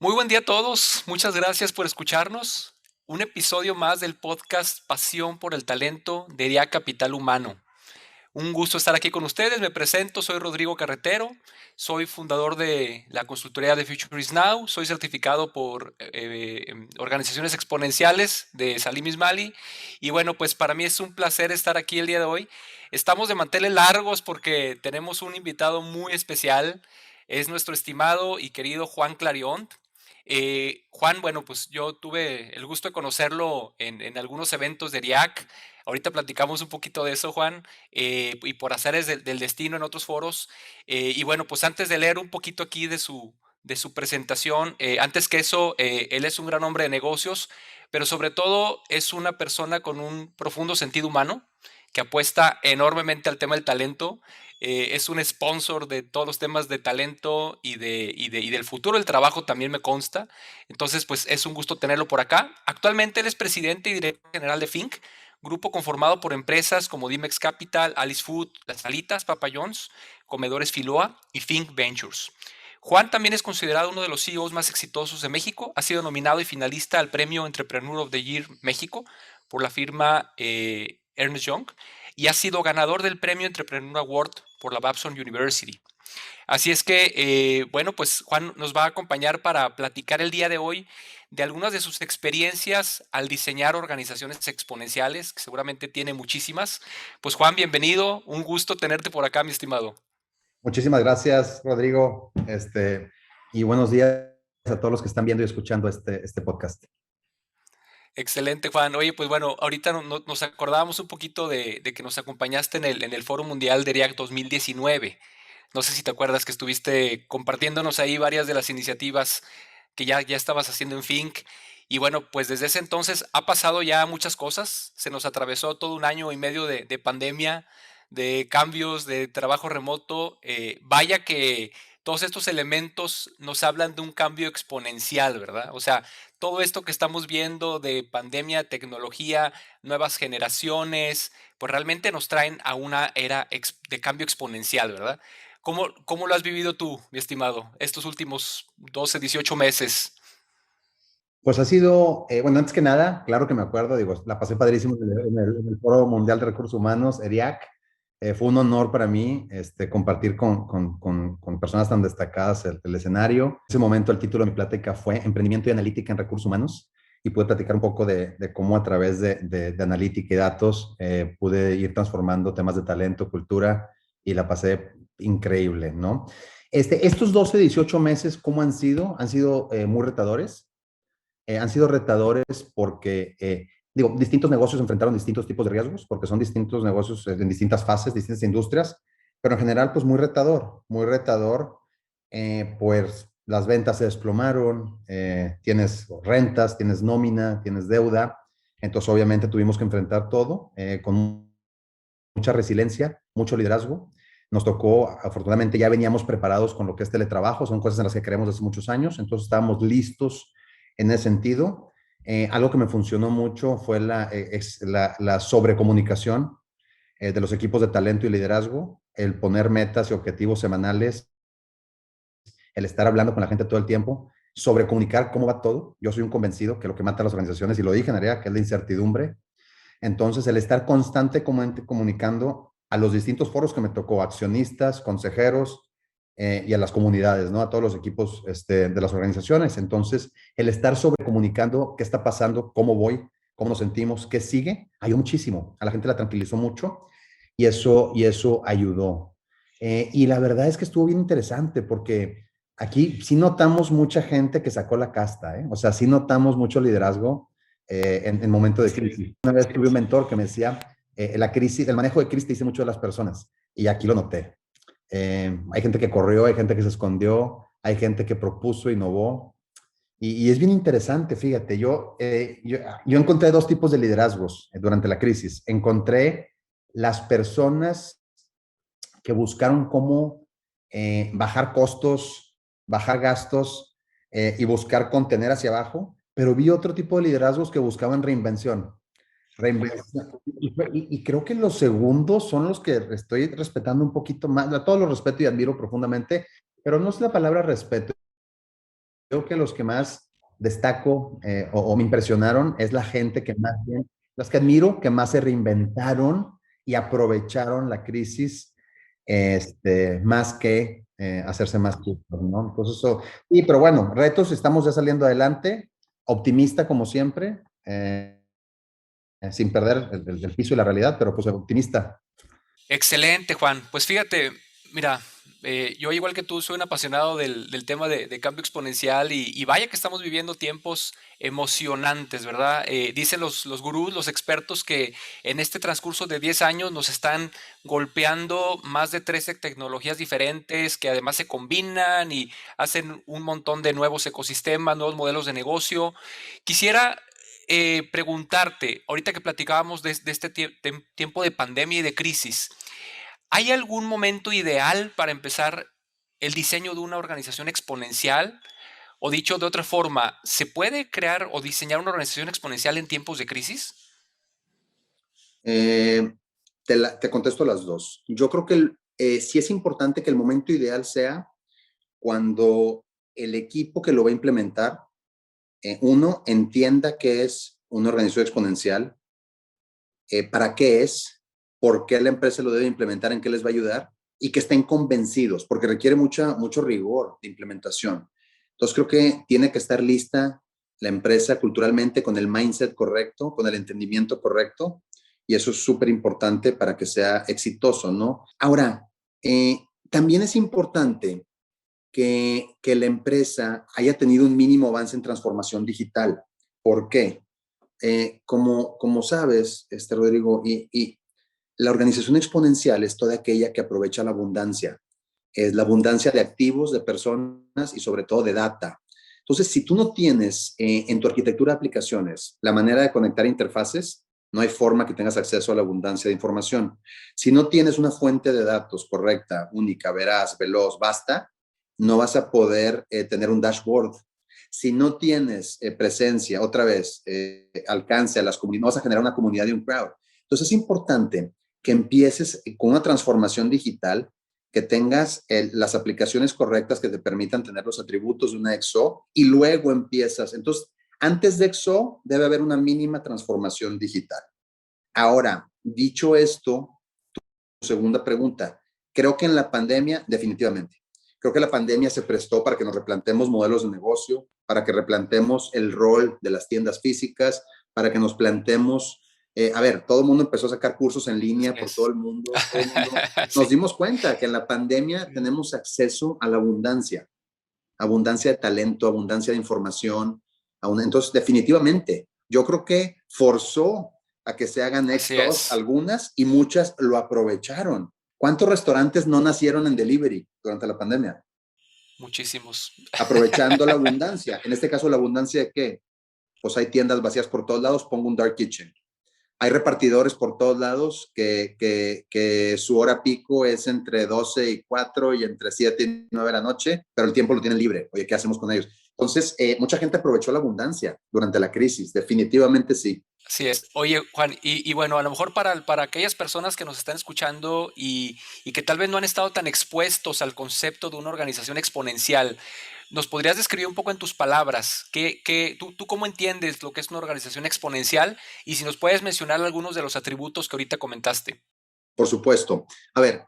Muy buen día a todos. Muchas gracias por escucharnos. Un episodio más del podcast Pasión por el Talento de ERIAC Capital Humano. Un gusto estar aquí con ustedes. Me presento, soy Rodrigo Carretero. Soy fundador de la consultoría de Future is Now. Soy certificado por organizaciones exponenciales de Salim Ismaili. Y bueno, pues para mí es un placer estar aquí el día de hoy. Estamos de manteles largos porque tenemos un invitado muy especial. Es nuestro estimado y querido Juan Clarion. Juan, bueno, pues yo tuve el gusto de conocerlo en algunos eventos de ERIAC. Ahorita platicamos un poquito de eso, Juan, y por azares del destino en otros foros. Y bueno, pues antes de leer un poquito aquí de su presentación, antes que eso, él es un gran hombre de negocios, pero sobre todo es una persona con un profundo sentido humano que apuesta enormemente al tema del talento. Es un sponsor de todos los temas de talento y del futuro del trabajo, también me consta. Entonces, pues es un gusto tenerlo por acá. Actualmente él es presidente y director general de Fink, grupo conformado por empresas como Dimex Capital, Alice Food, Las Alitas, Papa John's, Comedores Filoa y Fink Ventures. Juan también es considerado uno de los CEOs más exitosos de México. Ha sido nominado y finalista al premio Entrepreneur of the Year México por la firma Ernst Young y ha sido ganador del premio Entrepreneur Award por la Babson University. Así es que, bueno, pues Juan nos va a acompañar para platicar el día de hoy de algunas de sus experiencias al diseñar organizaciones exponenciales, que seguramente tiene muchísimas. Pues Juan, bienvenido, un gusto tenerte por acá, mi estimado. Muchísimas gracias, Rodrigo. Y buenos días a todos los que están viendo y escuchando este podcast. Excelente, Juan. Oye, pues bueno, ahorita nos acordábamos un poquito de que nos acompañaste en el Foro Mundial de ERIAC 2019. No sé si te acuerdas que estuviste compartiéndonos ahí varias de las iniciativas que ya estabas haciendo en Fink. Y bueno, pues desde ese entonces ha pasado ya muchas cosas. Se nos atravesó todo un año y medio de pandemia, de cambios, de trabajo remoto. Vaya que todos estos elementos nos hablan de un cambio exponencial, ¿verdad? O sea, todo esto que estamos viendo de pandemia, tecnología, nuevas generaciones, pues realmente nos traen a una era de cambio exponencial, ¿verdad? ¿Cómo lo has vivido tú, mi estimado, estos últimos 12, 18 meses? Pues ha sido, bueno, antes que nada, claro que me acuerdo, digo, la pasé padrísimo en el Foro Mundial de Recursos Humanos, ERIAC. Fue un honor para mí compartir con personas tan destacadas el escenario. En ese momento el título de mi plática fue Emprendimiento y Analítica en Recursos Humanos y pude platicar un poco de cómo a través de analítica y datos pude ir transformando temas de talento, cultura y la pasé increíble, ¿no? Estos 12, 18 meses, ¿cómo han sido? Han sido muy retadores. Han sido retadores porque, digo, distintos negocios enfrentaron distintos tipos de riesgos, porque son distintos negocios en distintas fases, distintas industrias, pero en general, pues muy retador, pues las ventas se desplomaron, tienes rentas, tienes nómina, tienes deuda, entonces obviamente tuvimos que enfrentar todo con mucha resiliencia, mucho liderazgo. Nos tocó, afortunadamente ya veníamos preparados con lo que es teletrabajo, son cosas en las que creemos desde muchos años, entonces estábamos listos en ese sentido. Algo que me funcionó mucho fue la sobrecomunicación de los equipos de talento y liderazgo, el poner metas y objetivos semanales, el estar hablando con la gente todo el tiempo, sobrecomunicar cómo va todo. Yo soy un convencido que lo que mata a las organizaciones, y lo dije en área, que es la incertidumbre. Entonces, el estar constante comunicando a los distintos foros que me tocó, accionistas, consejeros y a las comunidades, ¿no? A todos los equipos de las organizaciones. Entonces, el estar sobre comunicando qué está pasando, cómo voy, cómo nos sentimos, qué sigue, ayudó muchísimo. A la gente la tranquilizó mucho y eso ayudó. Y la verdad es que estuvo bien interesante porque aquí sí notamos mucha gente que sacó la casta, ¿eh? O sea, sí notamos mucho liderazgo en momento de crisis. Una vez tuve un mentor que me decía, la crisis, el manejo de crisis te dice mucho de las personas, y aquí lo noté. Hay gente que corrió, hay gente que se escondió, hay gente que propuso, innovó, y es bien interesante, fíjate, yo encontré dos tipos de liderazgos durante la crisis. Encontré las personas que buscaron cómo bajar costos, bajar gastos y buscar contener hacia abajo, pero vi otro tipo de liderazgos que buscaban reinvención. Reinvención. Y creo que los segundos son los que estoy respetando un poquito más. A todos los respeto y admiro profundamente, pero no es la palabra respeto, creo que los que más destaco o me impresionaron es la gente que más bien, los que admiro, que más se reinventaron y aprovecharon la crisis más que hacerse más justos, ¿no? Entonces, eso, y pero bueno, retos, estamos ya saliendo adelante, optimista como siempre, sin perder el piso y la realidad, pero pues optimista. Excelente, Juan. Pues fíjate, mira, yo igual que tú soy un apasionado del tema de cambio exponencial y vaya que estamos viviendo tiempos emocionantes, ¿verdad? Dicen los gurús, los expertos que en este transcurso de 10 años nos están golpeando más de 13 tecnologías diferentes que además se combinan y hacen un montón de nuevos ecosistemas, nuevos modelos de negocio. Quisiera preguntarte, ahorita que platicábamos de este tiempo de pandemia y de crisis, ¿hay algún momento ideal para empezar el diseño de una organización exponencial? O dicho de otra forma, ¿se puede crear o diseñar una organización exponencial en tiempos de crisis? Eh, te contesto las dos. Yo creo que sí es importante que el momento ideal sea cuando el equipo que lo va a implementar, uno, entienda qué es una organización exponencial, para qué es, por qué la empresa lo debe implementar, en qué les va a ayudar y que estén convencidos, porque requiere mucho rigor de implementación. Entonces creo que tiene que estar lista la empresa culturalmente con el mindset correcto, con el entendimiento correcto, y eso es súper importante para que sea exitoso, ¿no? Ahora, también es importante que la empresa haya tenido un mínimo avance en transformación digital. ¿Por qué? Como sabes, Rodrigo, y la organización exponencial es toda aquella que aprovecha la abundancia. Es la abundancia de activos, de personas y sobre todo de data. Entonces, si tú no tienes en tu arquitectura de aplicaciones la manera de conectar interfaces, no hay forma que tengas acceso a la abundancia de información. Si no tienes una fuente de datos correcta, única, veraz, veloz, basta, no vas a poder tener un dashboard. Si no tienes presencia, otra vez, alcance a las comunidades, no vas a generar una comunidad y un crowd. Entonces es importante que empieces con una transformación digital, que tengas las aplicaciones correctas que te permitan tener los atributos de una XO y luego empiezas. Entonces, antes de XO debe haber una mínima transformación digital. Ahora, dicho esto, segunda pregunta, creo que en la pandemia, definitivamente, creo que la pandemia se prestó para que nos replantemos modelos de negocio, para que replantemos el rol de las tiendas físicas, para que nos plantemos, a ver, todo el mundo empezó a sacar cursos en Así línea por es. todo el mundo. Nos Sí. dimos cuenta que en la pandemia tenemos acceso a la abundancia, abundancia de talento, abundancia de información. Entonces, definitivamente, yo creo que forzó a que se hagan Así exos es. algunas y muchas lo aprovecharon. ¿Cuántos restaurantes no nacieron en delivery durante la pandemia? Muchísimos. Aprovechando la abundancia. En este caso, ¿la abundancia de qué? Pues hay tiendas vacías por todos lados, pongo un dark kitchen. Hay repartidores por todos lados que su hora pico es entre 12 y 4 y entre 7 y 9 de la noche, pero el tiempo lo tienen libre. Oye, ¿qué hacemos con ellos? Entonces, mucha gente aprovechó la abundancia durante la crisis, definitivamente sí. Así es. Oye, Juan, y bueno, a lo mejor para aquellas personas que nos están escuchando y que tal vez no han estado tan expuestos al concepto de una organización exponencial, ¿nos podrías describir un poco en tus palabras tú cómo entiendes lo que es una organización exponencial? Y si nos puedes mencionar algunos de los atributos que ahorita comentaste. Por supuesto. A ver,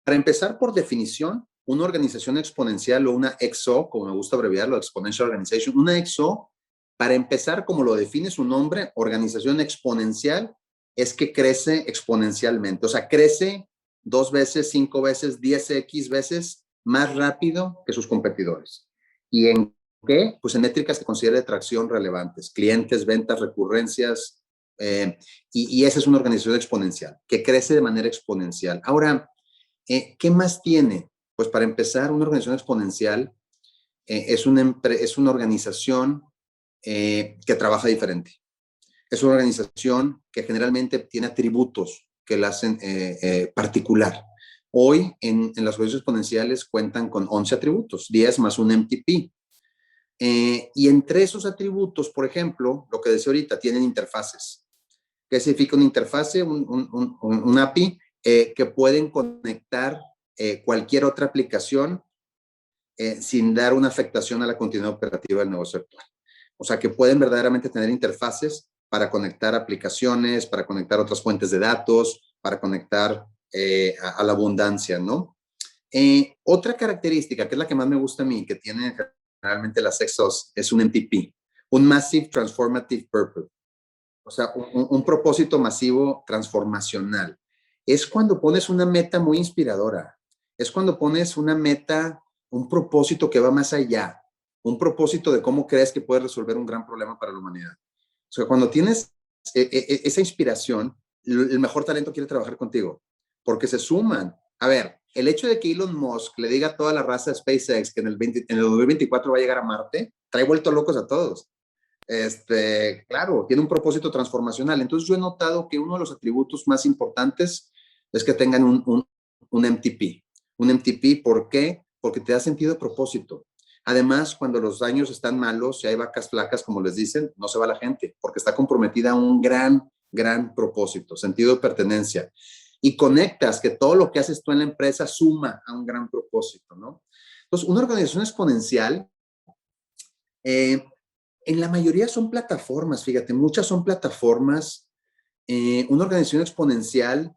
para empezar por definición, una organización exponencial o una XO, como me gusta abreviarlo, Exponential Organization, una XO, para empezar, como lo define su nombre, organización exponencial, es que crece exponencialmente. O sea, crece 2 veces, 5 veces, 10x veces más rápido que sus competidores. ¿Y en qué? Pues en métricas que considera de tracción relevantes, clientes, ventas, recurrencias, y esa es una organización exponencial, que crece de manera exponencial. Ahora, ¿qué más tiene? Pues para empezar, una organización exponencial es una organización que trabaja diferente. Es una organización que generalmente tiene atributos que la hacen particular. Hoy en las organizaciones exponenciales cuentan con 11 atributos, 10 más un MTP. Y entre esos atributos, por ejemplo, lo que decía ahorita, tienen interfaces. ¿Qué significa una interfase? Un API que pueden conectar cualquier otra aplicación sin dar una afectación a la continuidad operativa del negocio actual. O sea, que pueden verdaderamente tener interfaces para conectar aplicaciones, para conectar otras fuentes de datos, para conectar a la abundancia, ¿no? Otra característica, que es la que más me gusta a mí, que tiene generalmente las EXOs, es un MTP, un Massive Transformative Purpose. O sea, un propósito masivo transformacional. Es cuando pones una meta muy inspiradora. Es cuando pones una meta, un propósito que va más allá. Un propósito de cómo crees que puedes resolver un gran problema para la humanidad. O sea, cuando tienes esa inspiración, el mejor talento quiere trabajar contigo, porque se suman. A ver, el hecho de que Elon Musk le diga a toda la raza de SpaceX que en el 2024 va a llegar a Marte, trae vuelto locos a todos. Claro, tiene un propósito transformacional. Entonces yo he notado que uno de los atributos más importantes es que tengan un MTP. Un MTP, ¿por qué? Porque te da sentido de propósito. Además, cuando los años están malos, si hay vacas flacas, como les dicen, no se va la gente, porque está comprometida a un gran propósito, sentido de pertenencia. Y conectas que todo lo que haces tú en la empresa suma a un gran propósito, ¿no? Entonces, una organización exponencial, en la mayoría son plataformas, fíjate, muchas son plataformas. Una organización exponencial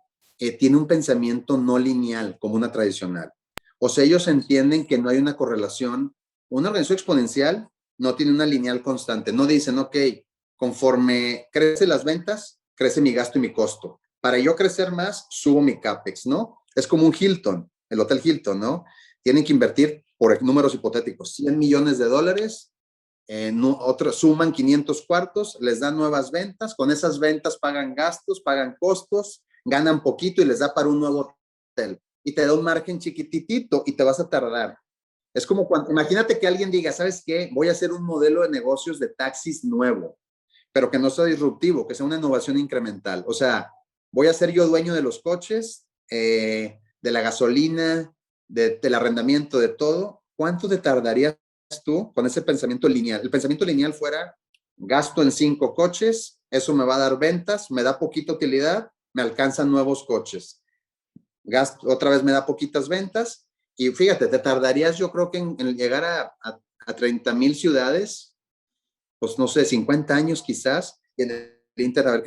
tiene un pensamiento no lineal como una tradicional. O sea, ellos entienden que no hay una correlación. Una organización exponencial no tiene una lineal constante. No dicen, ok, conforme crecen las ventas, crece mi gasto y mi costo. Para yo crecer más, subo mi CAPEX, ¿no? Es como un Hilton, el Hotel Hilton, ¿no? Tienen que invertir, por números hipotéticos, $100 millones, otros suman 500 cuartos, les dan nuevas ventas, con esas ventas pagan gastos, pagan costos, ganan poquito y les da para un nuevo hotel. Y te da un margen chiquititito y te vas a tardar. Es como cuando, imagínate que alguien diga, ¿sabes qué? Voy a hacer un modelo de negocios de taxis nuevo, pero que no sea disruptivo, que sea una innovación incremental. O sea, voy a ser yo dueño de los coches, de la gasolina, del arrendamiento, de todo. ¿Cuánto te tardarías tú con ese pensamiento lineal? El pensamiento lineal fuera, gasto en 5 coches, eso me va a dar ventas, me da poquita utilidad, me alcanzan nuevos coches. Gasto, otra vez me da poquitas ventas y fíjate, te tardarías yo creo que en llegar a 30,000 ciudades, pues no sé, 50 años quizás, y en el Inter a ver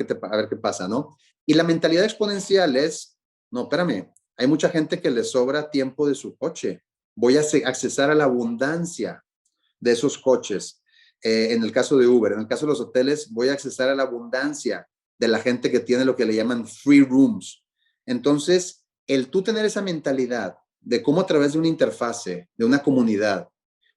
qué pasa, ¿no? Y la mentalidad exponencial es, no, espérame, hay mucha gente que le sobra tiempo de su coche. Voy a accesar a la abundancia de esos coches. En el caso de Uber, en el caso de los hoteles, voy a accesar a la abundancia de la gente que tiene lo que le llaman free rooms. Entonces, el tú tener esa mentalidad de cómo a través de una interfase, de una comunidad,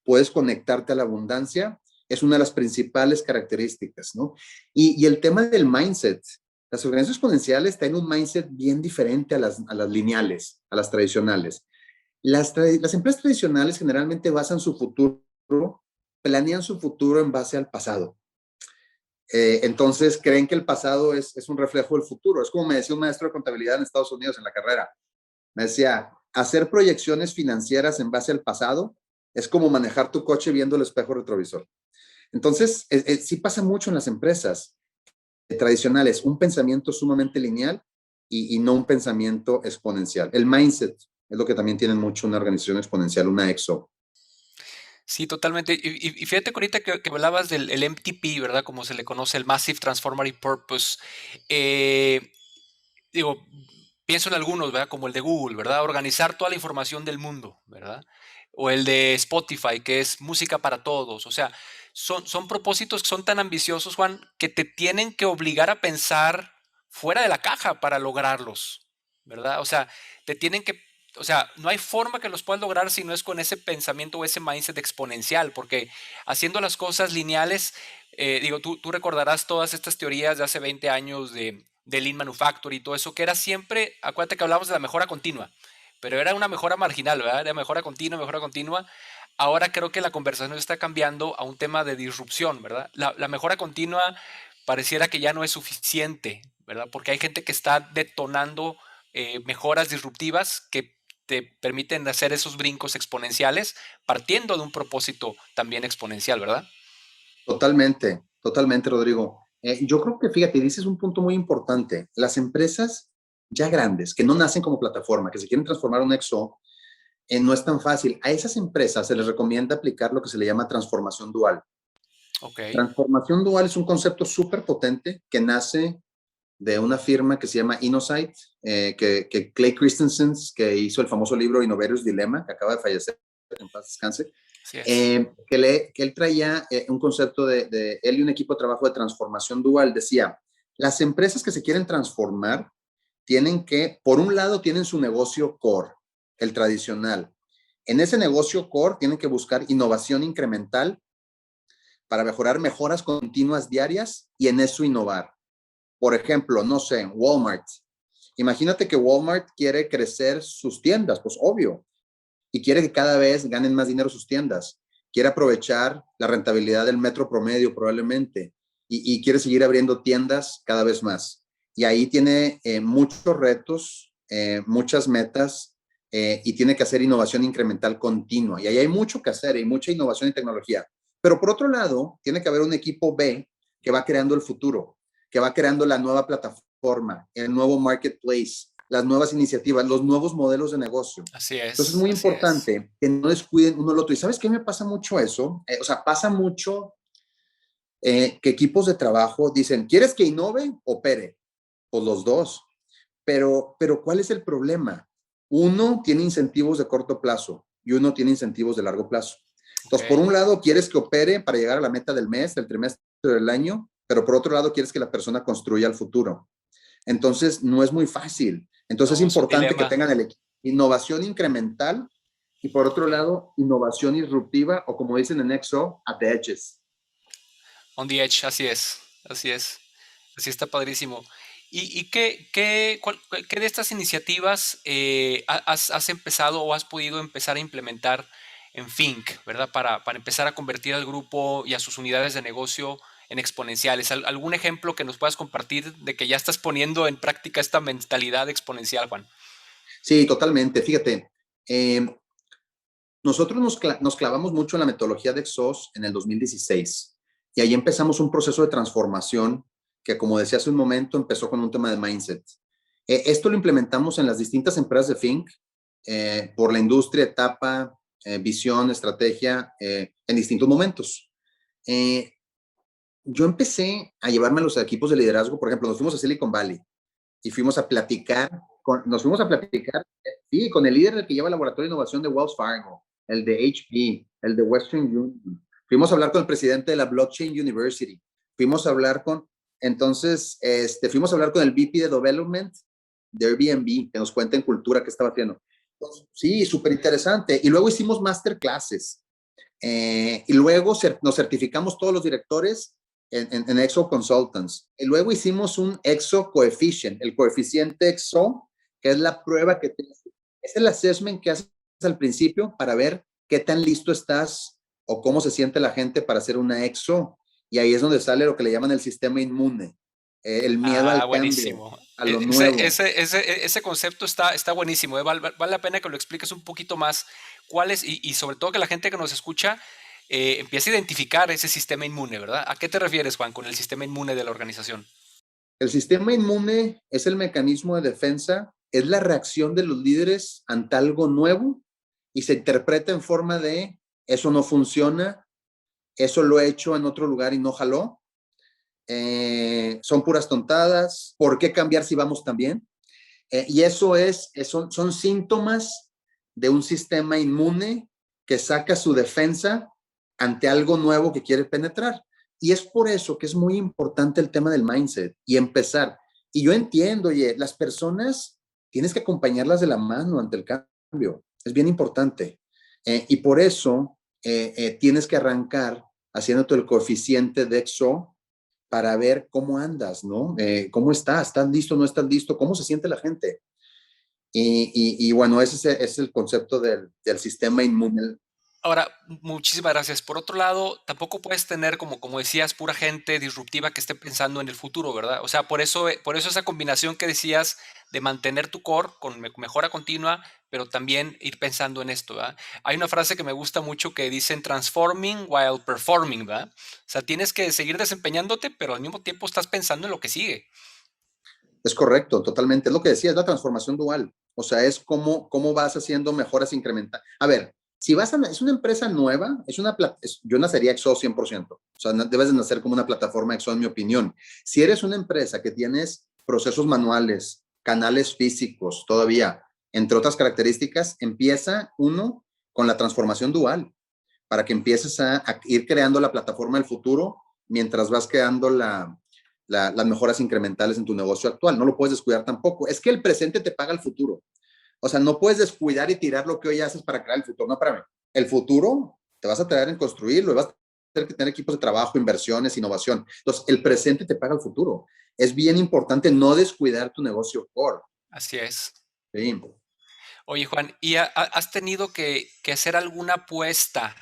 puedes conectarte a la abundancia, es una de las principales características, ¿no? Y el tema del mindset, las organizaciones exponenciales tienen un mindset bien diferente a las lineales, a las tradicionales. Las empresas tradicionales generalmente basan su futuro, planean su futuro en base al pasado. Entonces creen que el pasado es un reflejo del futuro. Es como me decía un maestro de contabilidad en Estados Unidos en la carrera. Me decía, hacer proyecciones financieras en base al pasado es como manejar tu coche viendo el espejo retrovisor. Entonces, sí pasa mucho en las empresas tradicionales, un pensamiento sumamente lineal y no un pensamiento exponencial. El mindset es lo que también tiene mucho una organización exponencial, una EXO. Sí, totalmente. Y fíjate que ahorita que hablabas del el MTP, ¿verdad? Como se le conoce, el Massive Transformative Purpose. eh, Digo, pienso en algunos, ¿verdad? Como el de Google, ¿verdad? Organizar toda la información del mundo, ¿verdad? O el de Spotify, que es música para todos. O sea, son propósitos que son tan ambiciosos, Juan, que te tienen que obligar a pensar fuera de la caja para lograrlos, ¿verdad? O sea, te tienen que, o sea, no hay forma que los puedas lograr si no es con ese pensamiento o ese mindset exponencial, porque haciendo las cosas lineales, digo, tú recordarás todas estas teorías de hace 20 años de Lean Manufacturing y todo eso, que era siempre, acuérdate que hablamos de la mejora continua, pero era una mejora marginal, ¿verdad? Era mejora continua, mejora continua. Ahora creo que la conversación está cambiando a un tema de disrupción, ¿verdad? La mejora continua pareciera que ya no es suficiente, ¿verdad? Porque hay gente que está detonando mejoras disruptivas que te permiten hacer esos brincos exponenciales partiendo de un propósito también exponencial, ¿verdad? Totalmente, totalmente, Rodrigo. Yo creo que, fíjate, dices un punto muy importante. Las empresas ya grandes, que no nacen como plataforma, que se quieren transformar en un EXO, no es tan fácil. A esas empresas se les recomienda aplicar lo que se le llama transformación dual. Ok, Transformación dual es un concepto súper potente que nace de una firma que se llama Innosight, que Clay Christensen, que hizo el famoso libro Innovator's Dilemma, que acaba de fallecer, en paz descanse, así es. que él traía un concepto de él y un equipo de trabajo de transformación dual. Decía, las empresas que se quieren transformar tienen que, por un lado, tienen su negocio core, el tradicional. En ese negocio core tienen que buscar innovación incremental para mejorar mejoras continuas diarias y en eso innovar. Por ejemplo, no sé, Walmart. Imagínate que Walmart quiere crecer sus tiendas, pues obvio, y quiere que cada vez ganen más dinero sus tiendas. Quiere aprovechar la rentabilidad del metro promedio probablemente y quiere seguir abriendo tiendas cada vez más. Y ahí tiene muchos retos, muchas metas y tiene que hacer innovación incremental continua. Y ahí hay mucho que hacer, hay mucha innovación y tecnología. Pero por otro lado, tiene que haber un equipo B que va creando el futuro, que va creando la nueva plataforma, el nuevo marketplace, las nuevas iniciativas, los nuevos modelos de negocio. Así Entonces es es, muy así es. importante que no descuiden uno al otro. ¿Y sabes qué me pasa mucho eso? O sea, pasa mucho que equipos de trabajo dicen, ¿quieres que innove? Opere. Pues los dos. Pero ¿cuál es el problema? Uno tiene incentivos de corto plazo y uno tiene incentivos de largo plazo. Ok. Entonces, por un lado, quieres que opere para llegar a la meta del mes, del trimestre, del año, pero por otro lado, quieres que la persona construya el futuro. Entonces, no es muy fácil. Entonces, es No, es un importante que dilema. tengan innovación incremental y por otro Ok. lado, innovación disruptiva o como dicen en EXO, at the edges. On the edge, así es, así es. Así está padrísimo. ¿Y qué de estas iniciativas has empezado o has podido empezar a implementar en Think, ¿verdad? Para empezar a convertir al grupo y a sus unidades de negocio en exponenciales. ¿Algún ejemplo que nos puedas compartir de que ya estás poniendo en práctica esta mentalidad exponencial, Juan? Sí, totalmente. Fíjate, eh, nosotros nos clavamos mucho en la metodología de Exos en el 2016 y ahí empezamos un proceso de transformación que, como decía hace un momento, empezó con un tema de mindset. Esto lo implementamos en las distintas empresas de Think por la industria, etapa, visión, estrategia, en distintos momentos. Eh, yo empecé a llevarme a los equipos de liderazgo, por ejemplo, nos fuimos a Silicon Valley y fuimos a platicar, nos fuimos a platicar, sí, con el líder del que lleva el laboratorio de innovación de Wells Fargo, el de HP, el de Western Union. Fuimos a hablar con el presidente de la Blockchain University. Fuimos a hablar entonces, fuimos a hablar con el VP de Development de Airbnb, que nos cuenta en cultura qué estaba haciendo. Entonces, sí, súper interesante. Y luego hicimos masterclasses. Y luego nos certificamos todos los directores en EXO Consultants. Y luego hicimos un EXO Coefficient, el coeficiente EXO, que es la prueba es el assessment que haces al principio para ver qué tan listo estás o cómo se siente la gente para hacer una EXO. Y ahí es donde sale lo que le llaman el sistema inmune, el miedo Ah, al cambio, buenísimo. a lo nuevo. Ese concepto está buenísimo. Vale la pena que lo expliques un poquito más. ¿Cuál es? Y sobre todo que la gente que nos escucha empiece a identificar ese sistema inmune, ¿verdad? ¿A qué te refieres, Juan, con el sistema inmune de la organización? El sistema inmune es el mecanismo de defensa, es la reacción de los líderes ante algo nuevo y se interpreta en forma de eso no funciona, eso lo he hecho en otro lugar y no jaló, son puras tontadas, ¿por qué cambiar si vamos tan bien? Y son síntomas de un sistema inmune que saca su defensa ante algo nuevo que quiere penetrar. Y es por eso que es muy importante el tema del mindset y empezar. Y yo entiendo, oye, las personas tienes que acompañarlas de la mano ante el cambio. Es bien importante. Y por eso tienes que arrancar haciéndote el coeficiente de EXO para ver cómo andas, ¿no? ¿Cómo estás? ¿Estás listo? ¿No estás listo? ¿Cómo se siente la gente? Y bueno, ese es el concepto del sistema inmune. Ahora, muchísimas gracias. Por otro lado, tampoco puedes tener, como decías, pura gente disruptiva que esté pensando en el futuro, ¿verdad? O sea, por eso esa combinación que decías de mantener tu core con mejora continua, pero también ir pensando en esto, ¿verdad? Hay una frase que me gusta mucho que dicen transforming while performing, ¿verdad? O sea, tienes que seguir desempeñándote, pero al mismo tiempo estás pensando en lo que sigue. Es correcto, totalmente. Es lo que decía, es la transformación dual. O sea, es cómo vas haciendo mejoras incrementales. A ver, si es una empresa nueva, yo nacería EXO 100%. O sea, debes de nacer como una plataforma EXO, en mi opinión. Si eres una empresa que tienes procesos manuales, canales físicos todavía, entre otras características, empieza uno con la transformación dual, para que empieces a ir creando la plataforma del futuro mientras vas creando las mejoras incrementales en tu negocio actual. No lo puedes descuidar tampoco. Es que el presente te paga el futuro. O sea, no puedes descuidar y tirar lo que hoy haces para crear el futuro. No, espérame. El futuro te vas a traer en construirlo, vas a tener que tener equipos de trabajo, inversiones, innovación. Entonces, el presente te paga el futuro. Es bien importante no descuidar tu negocio core. Así es. Sí. Oye, Juan, ¿y has tenido que hacer alguna apuesta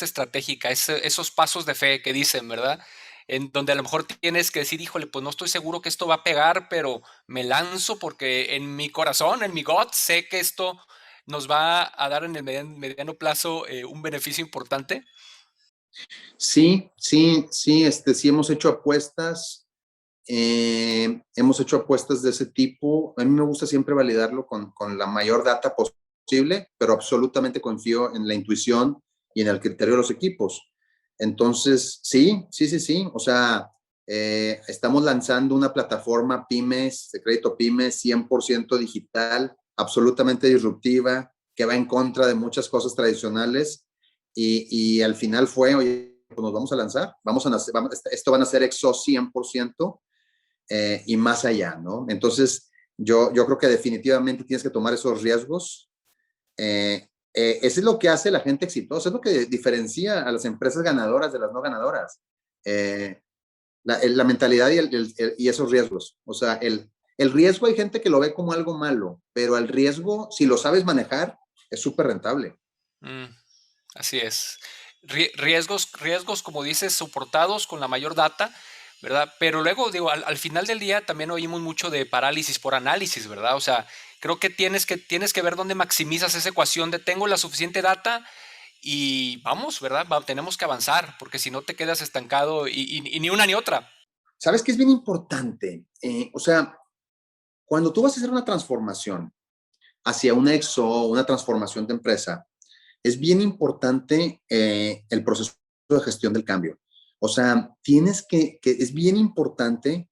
estratégica, esos pasos de fe que dicen, ¿verdad? En donde a lo mejor tienes que decir, híjole, pues no estoy seguro que esto va a pegar, pero me lanzo porque en mi corazón, en mi gut, sé que esto nos va a dar en el mediano plazo un beneficio importante. Sí, hemos hecho apuestas. Hemos hecho apuestas de ese tipo. A mí me gusta siempre validarlo con la mayor data posible, pero absolutamente confío en la intuición y en el criterio de los equipos. Entonces, sí. O sea, estamos lanzando una plataforma pymes, de crédito pymes, 100% digital, absolutamente disruptiva, que va en contra de muchas cosas tradicionales. Y al final fue, oye, pues nos vamos a lanzar, esto van a ser EXO 100%, y más allá, ¿no? Entonces, yo creo que definitivamente tienes que tomar esos riesgos. Eso es lo que hace la gente exitosa, es lo que diferencia a las empresas ganadoras de las no ganadoras. Eh, la mentalidad y esos riesgos. O sea, el riesgo hay gente que lo ve como algo malo, pero el riesgo, si lo sabes manejar, es súper rentable. Mm, así es. Riesgos, como dices, soportados con la mayor data, ¿verdad? Pero luego, digo, al final del día también oímos mucho de parálisis por análisis, ¿verdad? O sea, creo que tienes que ver dónde maximizas esa ecuación de tengo la suficiente data y vamos, ¿verdad? Tenemos que avanzar, porque si no te quedas estancado y ni una ni otra. ¿Sabes qué es bien importante? O sea, cuando tú vas a hacer una transformación hacia un EXO, una transformación de empresa, es bien importante el proceso de gestión del cambio. O sea, es bien importante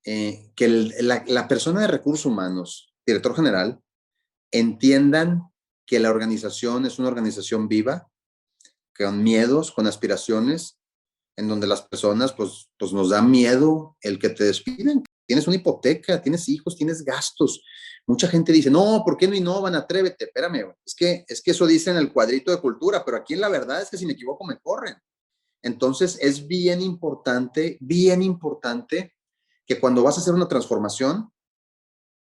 que la persona de recursos humanos, director general, entiendan que la organización es una organización viva, con miedos, con aspiraciones, en donde las personas, pues nos da miedo el que te despiden. Tienes una hipoteca, tienes hijos, tienes gastos. Mucha gente dice, no, ¿por qué no innovan? Atrévete. Espérame, es que eso dice en el cuadrito de cultura, pero aquí la verdad es que si me equivoco me corren. Entonces es bien importante que cuando vas a hacer una transformación,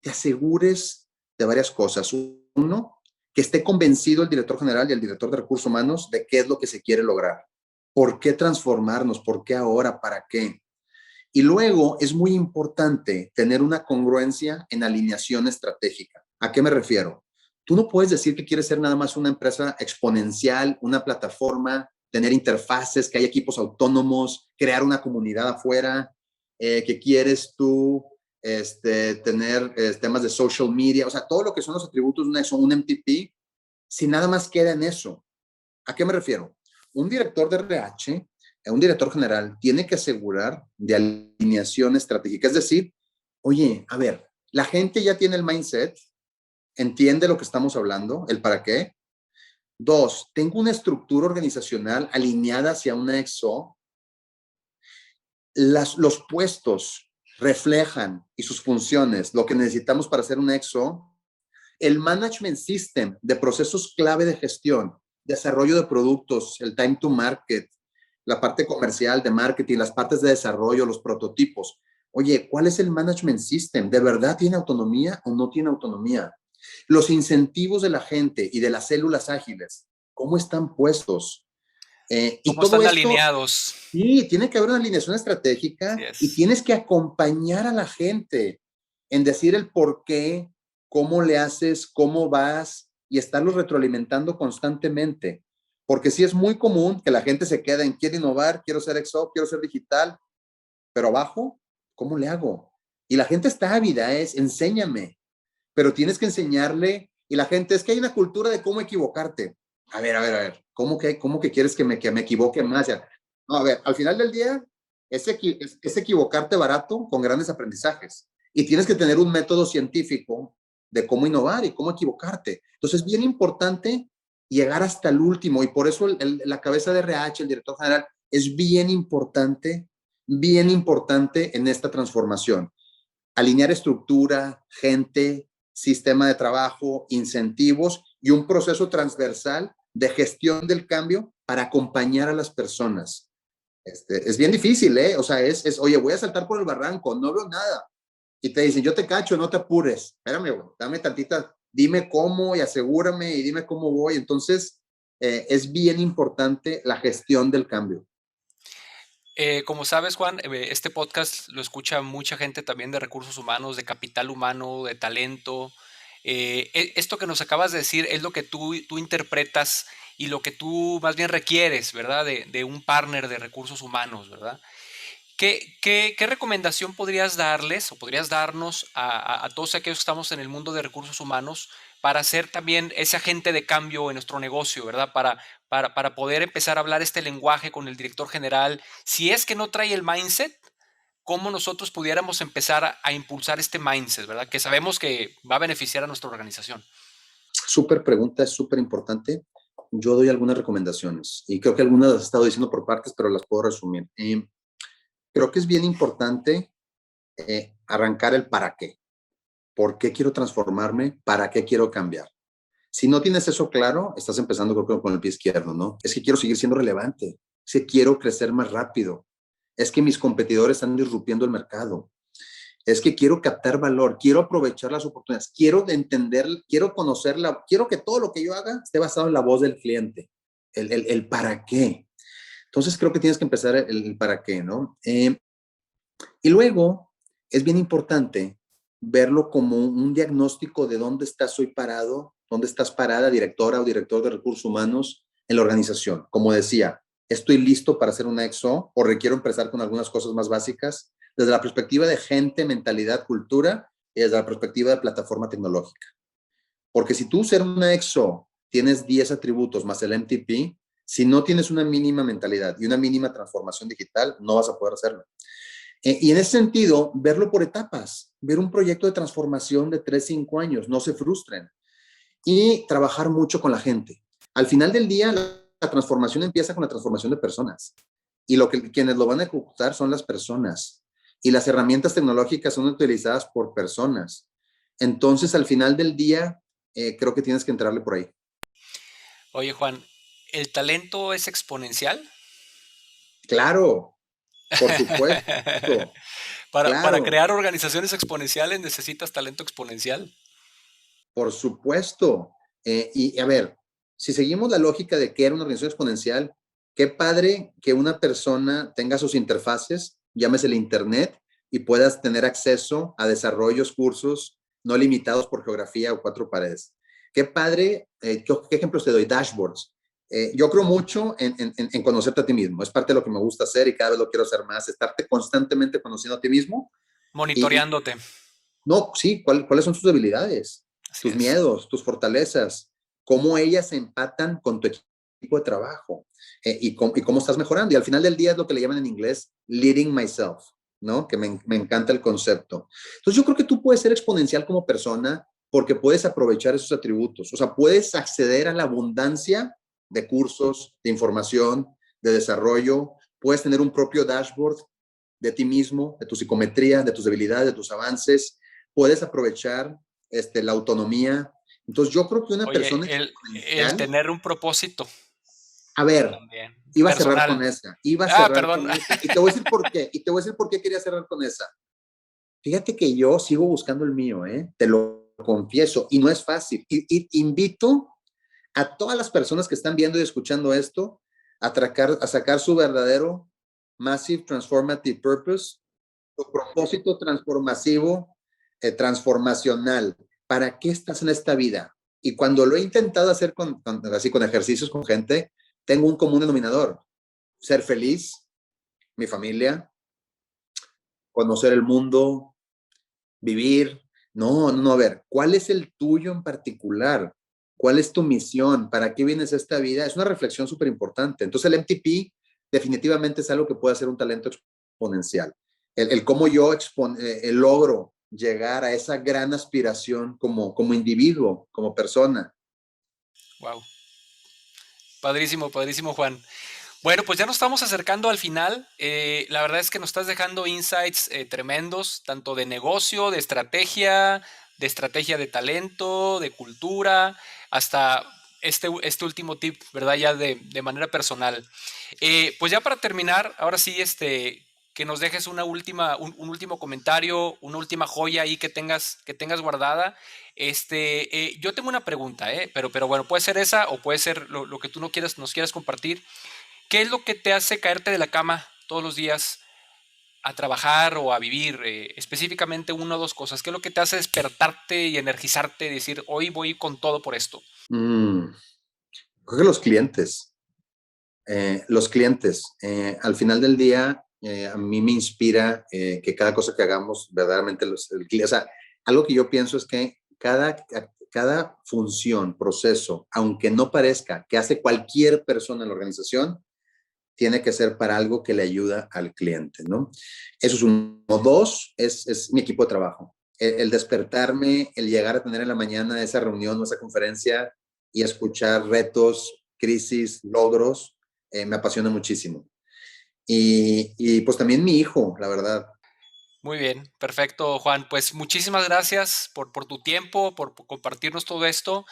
te asegures de varias cosas. Uno, que esté convencido el director general y el director de recursos humanos de qué es lo que se quiere lograr. ¿Por qué transformarnos? ¿Por qué ahora? ¿Para qué? Y luego es muy importante tener una congruencia en alineación estratégica. ¿A qué me refiero? Tú no puedes decir que quieres ser nada más una empresa exponencial, una plataforma, tener interfaces, que hay equipos autónomos, crear una comunidad afuera, que quieres tú tener temas de social media, o sea, todo lo que son los atributos de un MTP, si nada más queda en eso. ¿A qué me refiero? Un director de RH, un director general, tiene que asegurar de alineación estratégica. Es decir, oye, a ver, la gente ya tiene el mindset, entiende lo que estamos hablando, el para qué. Dos, tengo una estructura organizacional alineada hacia una EXO. Los puestos reflejan y sus funciones, lo que necesitamos para hacer un EXO. El management system de procesos clave de gestión, desarrollo de productos, el time to market, la parte comercial de marketing, las partes de desarrollo, los prototipos. Oye, ¿cuál es el management system? ¿De verdad tiene autonomía o no tiene autonomía? Los incentivos de la gente y de las células ágiles, ¿cómo están puestos? Y ¿Cómo todo están esto, alineados? sí, tiene que haber una alineación Así estratégica y es. tienes que acompañar a la gente en decir el por qué, cómo le haces, cómo vas y estarlos retroalimentando constantemente. Porque sí es muy común que la gente se quede en quiero innovar, quiero ser EXO, quiero ser digital, pero abajo, ¿cómo le hago? Y la gente está ávida, enséñame. pero tienes que enseñarle, y la gente, es que hay una cultura de cómo equivocarte. A ver, ¿cómo que quieres que me equivoque más? No, a ver, al final del día es equivocarte barato con grandes aprendizajes. Y tienes que tener un método científico de cómo innovar y cómo equivocarte. Entonces es bien importante llegar hasta el último, y por eso la cabeza de RH, el director general, es bien importante en esta transformación. Alinear estructura, gente, sistema de trabajo, incentivos y un proceso transversal de gestión del cambio para acompañar a las personas. Es bien difícil, ¿eh? O sea, oye, voy a saltar por el barranco, no veo nada. Y te dicen, yo te cacho, no te apures. Espérame, güey, dame tantita, dime cómo y asegúrame y dime cómo voy. Entonces, es bien importante la gestión del cambio. Como sabes, Juan, este podcast lo escucha mucha gente también de recursos humanos, de capital humano, de talento. Esto que nos acabas de decir es lo que tú interpretas y lo que tú más bien requieres, ¿verdad? De un partner de recursos humanos, ¿verdad? ¿Qué recomendación podrías darles o podrías darnos a todos aquellos que estamos en el mundo de recursos humanos para ser también ese agente de cambio en nuestro negocio, ¿verdad? Para poder empezar a hablar este lenguaje con el director general. Si es que no trae el mindset, ¿cómo nosotros pudiéramos empezar a impulsar este mindset, ¿verdad? Que sabemos que va a beneficiar a nuestra organización. Súper pregunta, es súper importante. Yo doy algunas recomendaciones y creo que algunas las he estado diciendo por partes, pero las puedo resumir. Creo que es bien importante arrancar el para qué. ¿Por qué quiero transformarme? ¿Para qué quiero cambiar? Si no tienes eso claro, estás empezando creo, con el pie izquierdo, ¿no? Es que quiero seguir siendo relevante, es que quiero crecer más rápido, es que mis competidores están disrumpiendo el mercado, es que quiero captar valor, quiero aprovechar las oportunidades, quiero entender, quiero conocerla, quiero que todo lo que yo haga esté basado en la voz del cliente, el para qué. Entonces creo que tienes que empezar el para qué, ¿no? Y luego es bien importante verlo como un diagnóstico de dónde estás hoy parado, dónde estás parada, directora o director de recursos humanos en la organización. Como decía, ¿estoy listo para hacer una EXO o requiero empezar con algunas cosas más básicas? Desde la perspectiva de gente, mentalidad, cultura y desde la perspectiva de plataforma tecnológica. Porque si tú ser una EXO tienes 10 atributos más el MTP, si no tienes una mínima mentalidad y una mínima transformación digital, no vas a poder hacerlo. Y en ese sentido, verlo por etapas, ver un proyecto de transformación de 3, 5 años, no se frustren. Y trabajar mucho con la gente. Al final del día, la transformación empieza con la transformación de personas. Y quienes lo van a ejecutar son las personas. Y las herramientas tecnológicas son utilizadas por personas. Entonces, al final del día, creo que tienes que entrarle por ahí. Oye, Juan, ¿el talento es exponencial? Claro, por supuesto. Para Claro, crear organizaciones exponenciales necesitas talento exponencial. por supuesto. Y a ver, si seguimos la lógica de que era una organización exponencial, qué padre que una persona tenga sus interfaces, llámese el Internet, y puedas tener acceso a desarrollos, cursos no limitados por geografía o 4 paredes. Qué padre, ¿qué ejemplos te doy? Dashboards. Yo creo mucho en conocerte a ti mismo. Es parte de lo que me gusta hacer y cada vez lo quiero hacer más, estarte constantemente conociendo a ti mismo. Y Monitoreándote. no, sí, ¿cuáles son tus debilidades, Así tus es. miedos, tus fortalezas? ¿Cómo ellas se empatan con tu equipo de trabajo? Y cómo estás mejorando. Y al final del día es lo que le llaman en inglés leading myself, ¿no? Que me encanta el concepto. Entonces yo creo que tú puedes ser exponencial como persona porque puedes aprovechar esos atributos. O sea, puedes acceder a la abundancia de cursos, de información, de desarrollo. Puedes tener un propio dashboard de ti mismo, de tu psicometría, de tus debilidades, de tus avances. Puedes aprovechar la autonomía. Entonces, yo creo que una Oye, persona el exponencial, tener un propósito a ver, también, iba a cerrar con personal. esa, iba a Ah, cerrar perdón. con esa, y te voy a decir por qué, y te voy a decir por qué quería cerrar con esa. Fíjate que yo sigo buscando el mío, te lo confieso, y no es fácil. Y invito a todas las personas que están viendo y escuchando esto a sacar su verdadero Massive Transformative Purpose, tu propósito transformativo, transformacional. ¿Para qué estás en esta vida? Y cuando lo he intentado hacer así con ejercicios con gente, tengo un común denominador: ser feliz, mi familia, conocer el mundo, vivir, No, no, a ver, ¿cuál es el tuyo en particular? ¿Cuál es tu misión? ¿Para qué vienes a esta vida? Es una reflexión súper importante. Entonces el MTP definitivamente es algo que puede ser un talento exponencial. El cómo yo logro llegar a esa gran aspiración como individuo, como persona. Wow. Padrísimo, padrísimo, Juan. Bueno, pues ya nos estamos acercando al final. La verdad es que nos estás dejando insights tremendos, tanto de negocio, de estrategia de talento, de cultura, hasta este último tip, ¿verdad? Ya de manera personal. Pues ya para terminar, ahora sí, que nos dejes un último comentario, una última joya ahí que tengas guardada. Yo tengo una pregunta, pero bueno, puede ser esa o puede ser lo que tú no quieras, nos quieras compartir. ¿Qué es lo que te hace caerte de la cama todos los días a trabajar o a vivir? Específicamente una o dos cosas. ¿Qué es lo que te hace despertarte y energizarte y decir, hoy voy con todo por esto? Creo que los clientes, al final del día, a mí me inspira que cada cosa que hagamos, verdaderamente, o sea, algo que yo pienso es que cada función, proceso, aunque no parezca que hace cualquier persona en la organización, tiene que ser para algo que le ayuda al cliente, ¿no? Eso es uno. Dos, es mi equipo de trabajo. El despertarme, el llegar a tener en la mañana esa reunión o esa conferencia y escuchar retos, crisis, logros, me apasiona muchísimo. Y pues también mi hijo, la verdad. Muy bien, perfecto, Juan. Pues muchísimas gracias por tu tiempo, por compartirnos todo esto.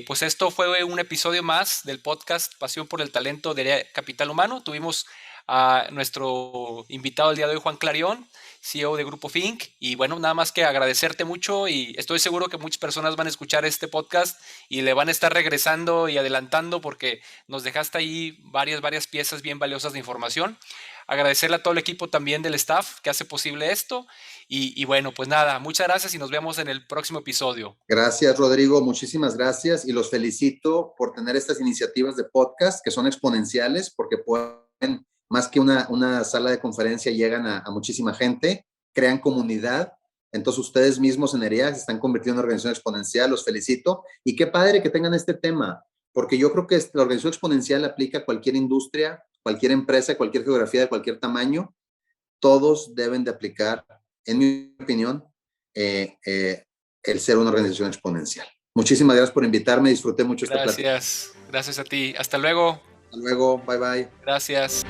Pues esto fue un episodio más del podcast Pasión por el Talento de Capital Humano. Tuvimos a nuestro invitado el día de hoy, Juan Clarión, CEO de Grupo Fink. Y bueno, nada más que agradecerte mucho y estoy seguro que muchas personas van a escuchar este podcast y le van a estar regresando y adelantando porque nos dejaste ahí varias piezas bien valiosas de información. Agradecerle a todo el equipo también del staff que hace posible esto. Y bueno, pues nada, muchas gracias y nos vemos en el próximo episodio. Gracias, Rodrigo. Muchísimas gracias y los felicito por tener estas iniciativas de podcast que son exponenciales porque pueden, más que una sala de conferencia, llegan a muchísima gente, crean comunidad. Entonces, ustedes mismos en ERIAC se están convirtiendo en una organización exponencial. Los felicito. Y qué padre que tengan este tema, porque yo creo que la organización exponencial aplica a cualquier industria, cualquier empresa, cualquier geografía de cualquier tamaño. Todos deben de aplicar, en mi opinión, el ser una organización exponencial. Muchísimas gracias por invitarme, disfruté mucho esta plática. Gracias, gracias a ti. Hasta luego. Hasta luego, bye bye. Gracias.